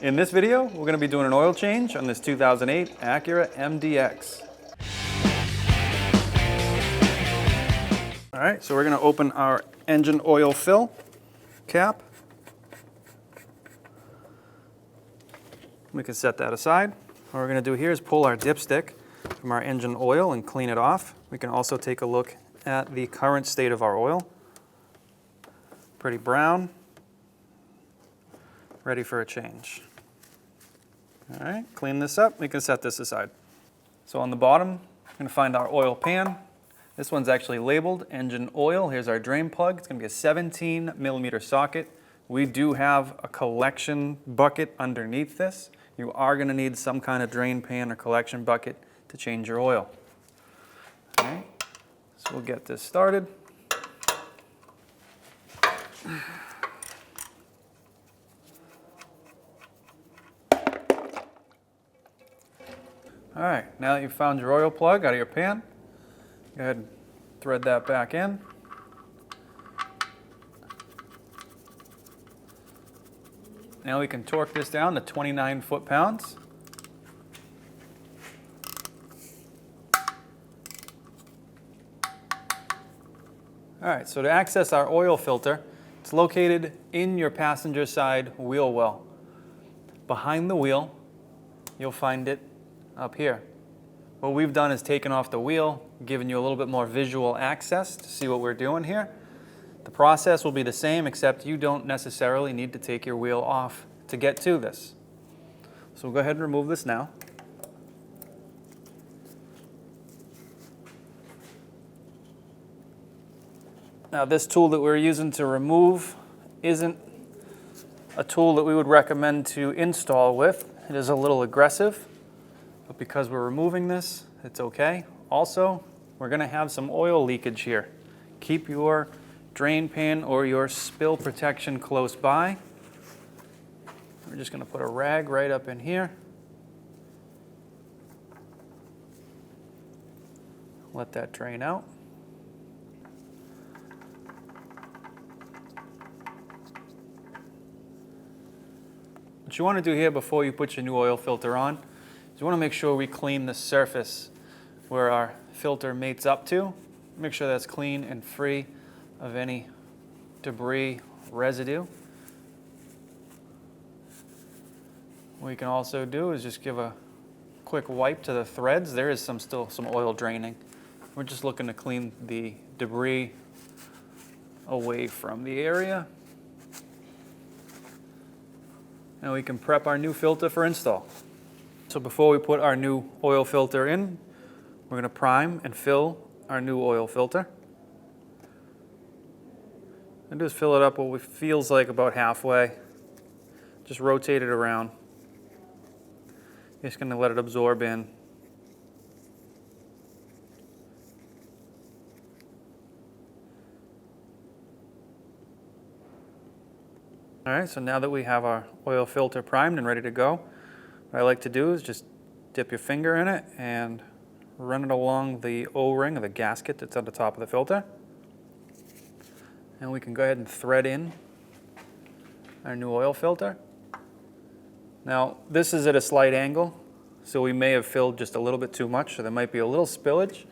In this video, we're going to be doing an oil change on this 2008 Acura MDX. All right, so we're going to open our engine oil fill cap. We can set that aside. What we're going to do here is pull our dipstick from our engine oil and clean it off. We can also take a look at the current state of our oil. Pretty brown. Ready for a change. All right, clean this up. We can set this aside. So on the bottom, we're going to find our oil pan. This one's actually labeled engine oil. Here's our drain plug. It's going to be a 17 millimeter socket. We do have a collection bucket underneath this. You are going to need some kind of drain pan or collection bucket to change your oil. All right, so we'll get this started. All right, now that you've found your oil plug out of your pan, go ahead and thread that back in. Now we can torque this down to 29 foot-pounds. All right, so to access our oil filter, it's located in your passenger side wheel well. Behind the wheel, you'll find it up here. What we've done is taken off the wheel, given you a little bit more visual access to see what we're doing here. The process will be the same, except you don't necessarily need to take your wheel off to get to this. So we'll go ahead and remove this now. Now this tool that we're using to remove isn't a tool that we would recommend to install with. It is a little aggressive. But because we're removing this, it's okay. Also, we're going to have some oil leakage here. Keep your drain pan or your spill protection close by. We're just going to put a rag right up in here. Let that drain out. What you want to do here before you put your new oil filter on, you want to make sure we clean the surface where our filter mates up to. Make sure that's clean and free of any debris, residue. What you can also do is just give a quick wipe to the threads. There is still some oil draining. We're just looking to clean the debris away from the area. And we can prep our new filter for install. So before we put our new oil filter in, we're going to prime and fill our new oil filter. And just fill it up what feels like about halfway. Just rotate it around. You're just going to let it absorb in. All right, so now that we have our oil filter primed and ready to go, what I like to do is just dip your finger in it and run it along the O-ring or the gasket that's at the top of the filter. And we can go ahead and thread in our new oil filter. Now, this is at a slight angle, so we may have filled just a little bit too much, so there might be a little spillage.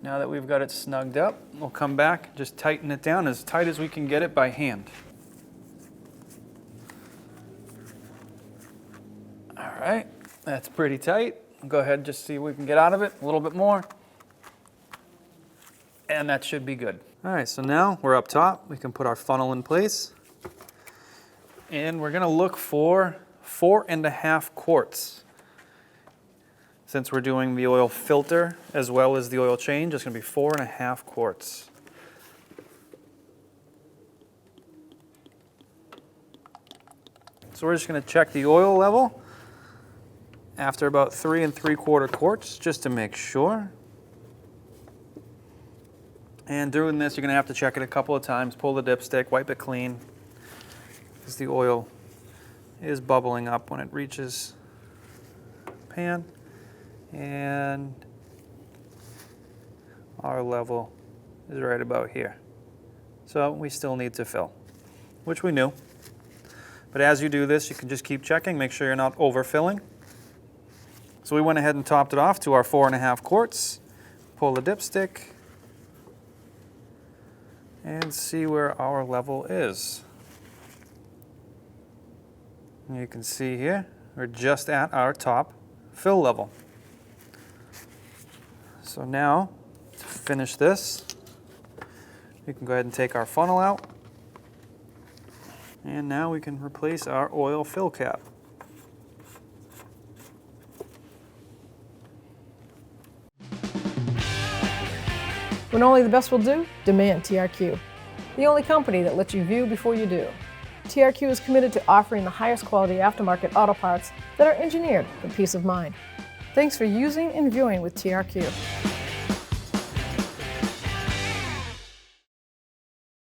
Now that we've got it snugged up, we'll come back, just tighten it down as tight as we can get it by hand. All right, that's pretty tight. We'll go ahead and just see what we can get out of it, a little bit more. And that should be good. All right, so now we're up top. We can put our funnel in place. And we're gonna look for 4.5 quarts. Since we're doing the oil filter as well as the oil change, it's going to be 4.5 quarts. So we're just going to check the oil level after about 3 3/4 quarts just to make sure. And doing this, you're going to have to check it a couple of times, pull the dipstick, wipe it clean, because the oil is bubbling up when it reaches the pan. And our level is right about here. So we still need to fill, which we knew. But as you do this, you can just keep checking, make sure you're not overfilling. So we went ahead and topped it off to our 4.5 quarts. Pull the dipstick and see where our level is. And you can see here, we're just at our top fill level. So now, to finish this, we can go ahead and take our funnel out. And now we can replace our oil fill cap. When only the best will do, demand TRQ. The only company that lets you view before you do. TRQ is committed to offering the highest quality aftermarket auto parts that are engineered for peace of mind. Thanks for using and viewing with TRQ.